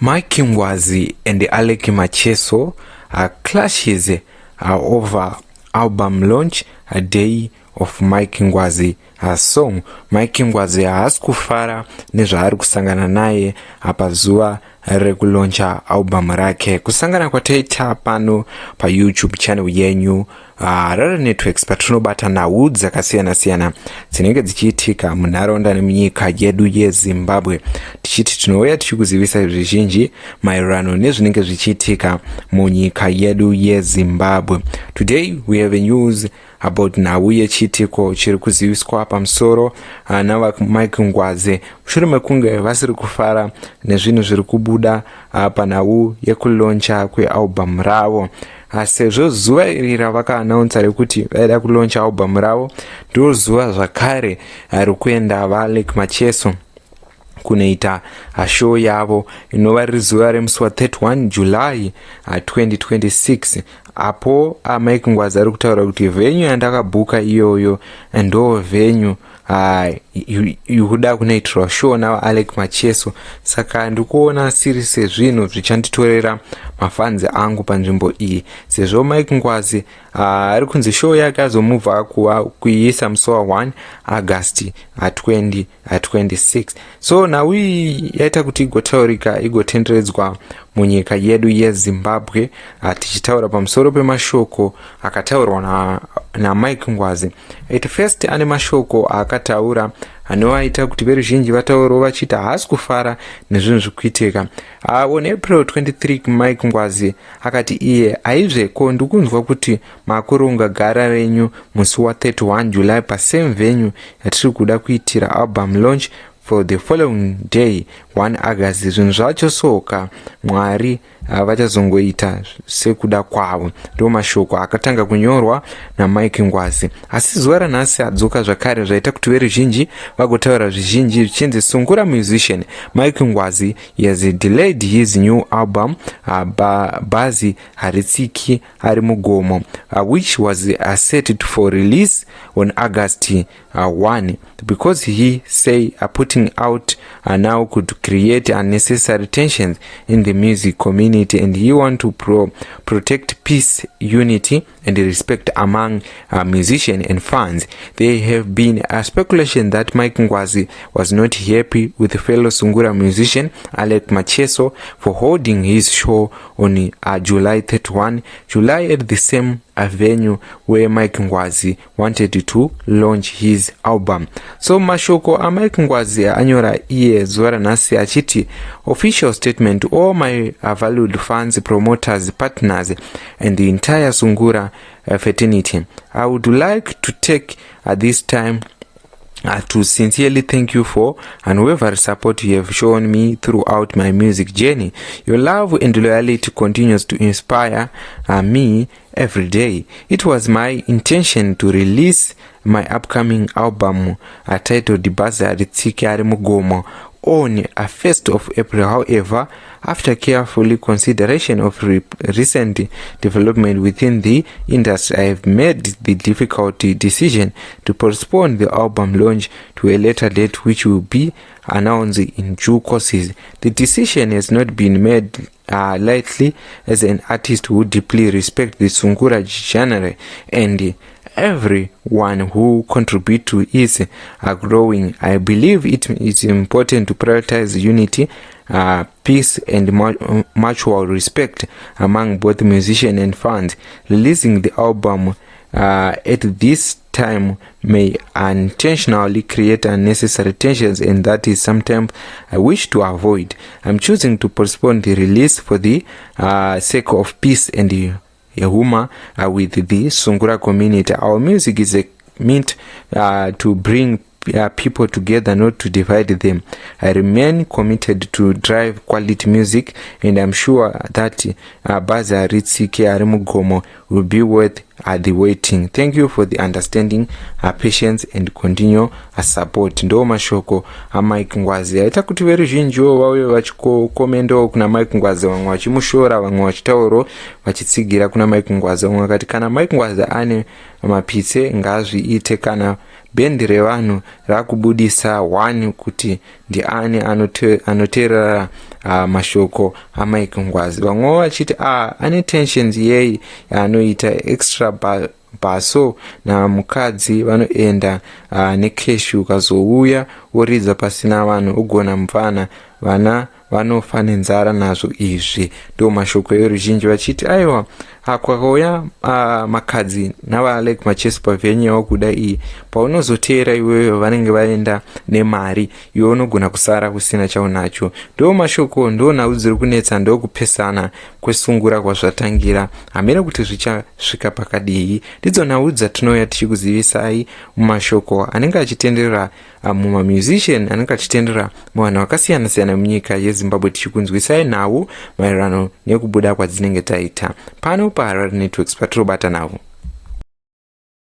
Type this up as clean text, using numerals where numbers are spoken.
Mark Ngwazi and Aleck Macheso clashes over album launch a day of Mark Ngwazi song. Mark Ngwazi haasi kufara nezvaari kusangana naye pazuva rekulauncha album rake. Kusangana kwataita pano pa YouTube channel yenyu Rara Networks patinobata nhau dzakasiyana-siyana dzinenge dzichiitika munharaunda nemunyika yedu yeZimbabwe, tichiti tinouya tichikuzivisa zvizhinji maererano nezvinenge zvichiitika munyika yedu yeZimbabwe. Today we have a news about nhau yechitiko chiri kuziviswa pamusoro naMark Ngwazi mushure mekunge vasiri kufara nezvinhu zviri kubuda panhau yekulauncha kwealbum ravo. Sezvo zuva iri ravakaanaunsa rekuti vaida kulauncha album ravo, ndo zuva zvakare rikuenda vaAleck Macheso kunoita show yavo inova riri zuva remusi wa31 July 2026. Apo Mark Ngwazi ari kutaura kuti venue yandakabhuka iyoyo ndo venue yukuda kunaitirwa show naAleck Macheso. Saka ndikuona siri sezvinhu zvichanditorera MaFans angu panzvimbo iyi, sezvo Mark Ngwazi ari kunzi show yake azomuvha kuiisa musi wa1 August 2026. So nhau iyi yaita kuti igotaurika igotenderedzwa munyika yedu yeZimbabwe, tichitaura pamusoro pemashoko akataurwa naMark Ngwazi. First ane mashoko akataura anoaita kuti veruzhinji vataurawo vachiti haasi kufara nezvinhu zvikuitika. On April 23 Mark Ngwazi akati iye aizveko ndikunzwa kuti makuronga gara renyu musi wa31 July pasame venue yatiri kuda kuitira album launch for the following day 1 August. Zvinhu zvacho soka Mwari vachazongoita sekuda kwavo. Ndo mashoko akatanga kunyorwa naMark Ngwazi. Asi zuva ranhasi adzoka zvakare zvaita kuti veruzhinji vagotaura zvizhinji zvichinzi Sungura musician Mark Ngwazi has delayed his new album bhazi haritsiki ari mugomo, which was set for release on August 1 because he say putting out now could create unnecessary tensions in the music community, and he want to protect peace, unity and respect among musicians and fans. There have been a speculation that Mark Ngwazi was not happy with fellow Sungura musician Aleck Macheso for holding his show on July 31 at the same venue where Mark Ngwazi wanted to launch his album. So mashoko Mark Ngwazi anyora iye zuva ranhasi achiti official statement: all my valued fans, promoters, partners and the entire Sungura fraternity, I would like to take this time to sincerely thank you for unwavering support you have shown me throughout my music journey. Your love and loyalty continues to inspire me every day. It was my intention to release my upcoming album titled Bhazi haritsiki ari mugomo on 1st of April. However, after careful consideration of recent development within the industry, I have made the difficult decision to postpone the album launch to a later date, which will be announced in due course. The decision has not been made lightly, as an artist who deeply respects the Sungura genre and everyone who contribute to its growing. I believe it is important to prioritize unity, peace and mutual respect among both musicians and fans. Releasing the album at this time may unintentionally create unnecessary tensions, and that is sometimes I wish to avoid. I'm choosing to postpone the release for the sake of peace and humor with the Sungura community. Our music is meant to bring people together, not to divide them. I remain committed to drive quality music, and I'm sure that Bhazi haritsiki ari mugomo will be worth the waiting. Thank you for the understanding, patience and continual support. Ndo mashoko Mark Ngwazi aita kuti veruzhinjiwo vauye vachikomendawo kuna Mark Ngwazi, vamwe vachimushora, vamwe vachitauro vachitsigira kuna Mark Ngwazi. Vamwe vakati kana Mark Ngwazi ane mapitse ngazviite, kana bendi revanhu rakubudisa 1 kuti ndiani anoteerera mashoko aMike Ngwazi. Vamwe vachiti ane tensions yei anoita extra baso namukadzi vanoenda nekeshu ukazouya woridza pasina vanhu ugona mufana vana vanofa nenzara nazvo. Izvi ndo mashoko eruzhinji vachiti aiwa kwakauya makadzi navaAleck Macheso pavhenyu yavo kuda iyi, paunozoteera iweyo vanenge vaenda nemari, iwe unogona kusara kusina chaunacho. Ndo mashoko, ndo nhau dziri kunetsa, ndo kupesana kwesungura kwazvatangira. Hamene kuti zvichasvika pakadii, ndidzo nhau dzatinouya tichikuzivisai mumashoko anenge achitenderera mumamusician, anenge achitenderera muvanhu vakasiyana siyana munyika yeZimbabwe, tichikunzwisai nhau maererano nekubuda kwadzinenge taita pano paHarare Networks patirobata navo.